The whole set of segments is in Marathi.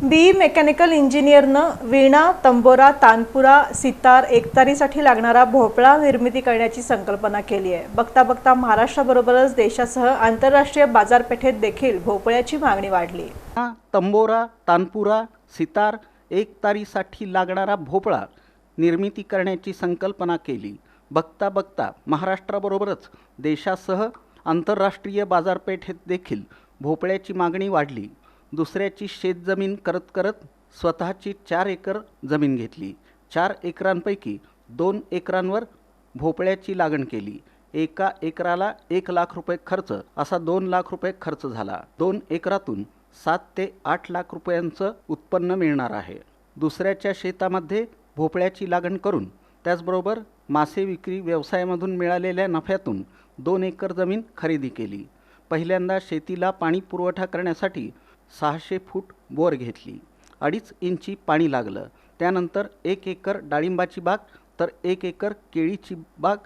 बी मेकॅनिकल इंजिनियरनं वीणा, तंबोरा, तानपुरा, सितार, एकतारीसाठी लागणारा भोपळा निर्मिती करण्याची संकल्पना केली आहे। बघता बघता महाराष्ट्राबरोबरच देशासह आंतरराष्ट्रीय बाजारपेठेत देखील भोपळ्याची मागणी वाढली। तंबोरा, तानपुरा, सितार, एकतारीसाठी लागणारा भोपळा निर्मिती करण्याची संकल्पना केली। बघता बघता महाराष्ट्राबरोबरच देशासह आंतरराष्ट्रीय बाजारपेठेत देखील भोपळ्याची मागणी वाढली। दुसऱ्याची शेतजमीन करत करत स्वतःची 4 एकर जमीन घेतली। 4 एकरांपैकी 2 एकरांवर भोपळ्याची लागण केली। एका एकराला 1 लाख रुपये खर्च असा 2 लाख रुपये खर्च झाला। 2 एकरातून 7 ते 8 लाख रुपयांचं उत्पन्न मिळणार आहे। दुसऱ्याच्या शेतामध्ये भोपळ्याची लागण करून त्याचबरोबर मासे विक्री व्यवसायामधून मिळालेल्या नफ्यातून 2 एकर जमीन खरेदी केली। पहिल्यांदा शेतीला पाणी पुरवठा करण्यासाठी 600 फूट बोर घेतली। 2.5 इंची पाणी लागलं। त्यानंतर 1 एकर डाळिंबाची बाग तर 1 एकर केळीची बाग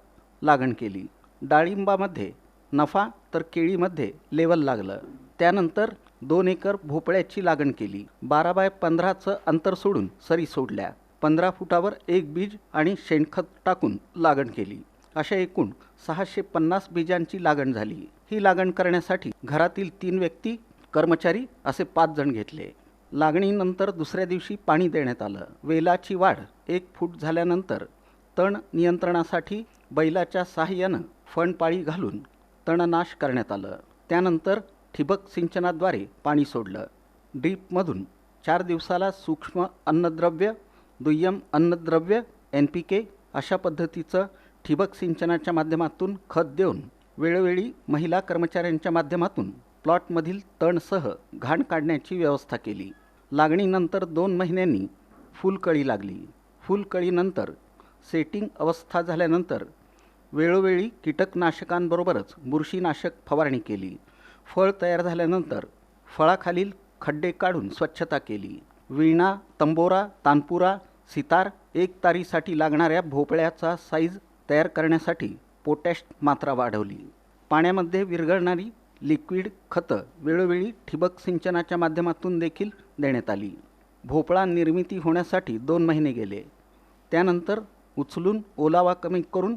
लागण केली। डाळिंबामध्ये नफा तर केळीमध्ये लेवल लागलं। त्यानंतर 2 एकर भोपळ्याची लागण केली। 12 बाय 15चं अंतर सोडून सरी सोडल्या। 15 फुटावर 1 बीज आणि शेणखत टाकून लागण केली। अशा एकूण 650 बीजांची लागण झाली। ही लागण करण्यासाठी घरातील 3 व्यक्ती, कर्मचारी असे 5 जण घेतले। लागणीनंतर दुसऱ्या दिवशी पाणी देण्यात आलं। वेलाची वाढ 1 फूट झाल्यानंतर तण नियंत्रणासाठी बैलाच्या सहाय्यानं फणपाळी घालून तणनाश करण्यात आलं। त्यानंतर ठिबक सिंचनाद्वारे पाणी सोडलं। ड्रीपमधून 4 दिवसाला सूक्ष्म अन्नद्रव्य, दुय्यम अन्नद्रव्य NPK अशा पद्धतीचं ठिबक सिंचनाच्या माध्यमातून खत देऊन वेळोवेळी महिला कर्मचाऱ्यांच्या माध्यमातून प्लॉटमधील तणसह घाण काढण्याची व्यवस्था केली। लागणीनंतर 2 महिन्यांनी फुलकळी लागली। फुलकळीनंतर सेटिंग अवस्था झाल्यानंतर वेळोवेळी कीटकनाशकांबरोबरच बुरशीनाशक फवारणी केली। फळ तयार झाल्यानंतर फळाखालील खड्डे काढून स्वच्छता केली। वीणा, तंबोरा, तानपुरा, सितार, एकतारीसाठी लागणाऱ्या भोपळ्याचा साईज तयार करण्यासाठी पोटॅश मात्रा वाढवली। पाण्यामध्ये विरघळणारी लिक्विड खतं वेळोवेळी ठिबक सिंचनाच्या माध्यमातून देखील देण्यात आली। भोपळा निर्मिती होण्यासाठी 2 महिने गेले। त्यानंतर उचलून ओलावा कमी करून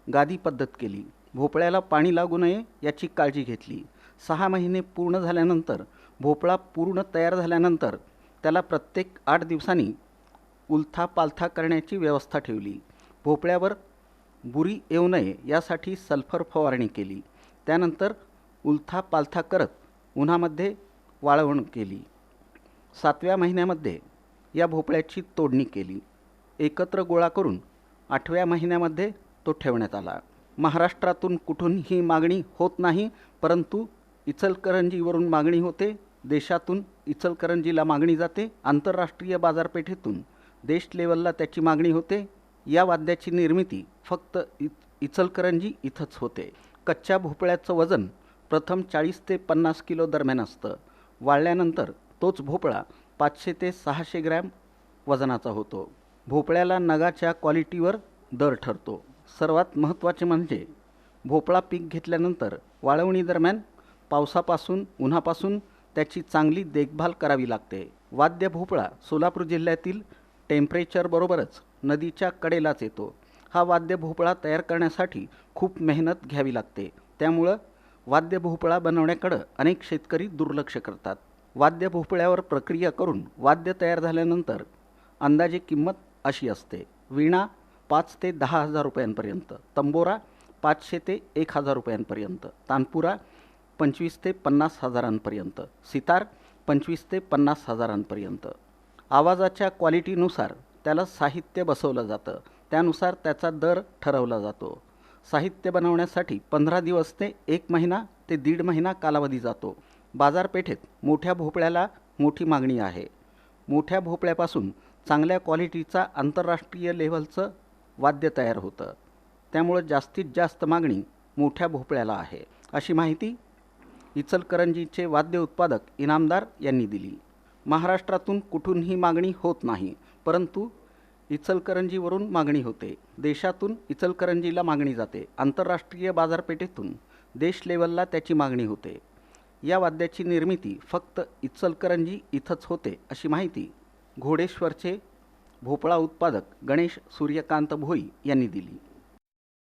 गादी पद्धत केली। भोपळ्याला पाणी लागू नये याची काळजी घेतली। 6 महिने पूर्ण झाल्यानंतर भोपळा पूर्ण तयार झाल्यानंतर त्याला प्रत्येक 8 दिवसांनी उलथा पालथा करण्याची व्यवस्था ठेवली। भोपळ्यावर बुरी येऊ नये यासाठी सल्फर फवारणी केली। त्यानंतर उलथा पालथा करत उन्हामध्ये वाळवण केली। 7व्या महिन्यामध्ये या भोपळ्याची तोडणी केली। एकत्र गोळा करून 8व्या महिन्यामध्ये तो ठेवण्यात आला। महाराष्ट्रातून कुठूनही मागणी होत नाही, परंतु इचलकरंजीवरून मागणी होते। देशातून इचलकरंजीला मागणी जाते। आंतरराष्ट्रीय बाजारपेठेतून देश लेवलला त्याची मागणी होते। या वाद्याची निर्मिती फक्त इचलकरंजी इथंच होते। कच्च्या भोपळ्याचं वजन प्रथम 40 ते 50 किलो दरम्यान असतं। वाळल्यानंतर तोच भोपळा 500 ते 600 ग्रॅम वजनाचा होतो। भोपळ्याला नगाच्या क्वालिटीवर दर ठरतो। सर्वात महत्त्वाचे म्हणजे भोपळा पीक घेतल्यानंतर वाळवणी दरम्यान पावसापासून, उन्हापासून त्याची चांगली देखभाल करावी लागते। वाद्य भोपळा सोलापूर जिल्ह्यातील टेम्परेचरबरोबरच नदीच्या कडेलाच येतो। हा वाद्य भोपळा तयार करण्यासाठी खूप मेहनत घ्यावी लागते। त्यामुळं वाद्य भोपळा बनवण्याकडं अनेक शेतकरी दुर्लक्ष करतात। वाद्य भोपळ्यावर प्रक्रिया करून वाद्य तयार झाल्यानंतर अंदाजे किंमत अशी असते: वीणा 5 ते 10 हजार रुपयांपर्यंत, तंबोरा 500 ते 1000 रुपयांपर्यंत, तानपुरा 25 ते 50 हजारांपर्यंत, सितार 25 ते 50 हजारांपर्यंत। आवाजाच्या क्वालिटीनुसार त्याला साहित्य बसवलं जातं। त्यानुसार त्याचा दर ठरवला जातो। साहित्य बनवण्यासाठी 15 दिवस ते 1 महिना ते 1.5 महिना कालावधी जातो। बाजारपेठेत मोठ्या भोपळ्याला मोठी मागणी आहे। मोठ्या भोपळ्यापासून चांगल्या क्वालिटीचा आंतरराष्ट्रीय लेव्हलचं वाद्य तयार होतं। त्यामुळे जास्तीत जास्त मागणी मोठ्या भोपळ्याला आहे, अशी माहिती इचलकरंजीचे वाद्य उत्पादक इनामदार यांनी दिली। महाराष्ट्रातून कुठूनही मागणी होत नाही, परंतु इचलकरंजीवरून मागणी होते। देशातून इचलकरंजीला मागणी जाते। आंतरराष्ट्रीय बाजारपेठेतून देश लेवलला त्याची मागणी होते। या वाद्याची निर्मिती फक्त इचलकरंजी इथंच होते अशी माहिती घोडेश्वरचे भोपळा उत्पादक गणेश सूर्यकांत भोई यांनी दिली.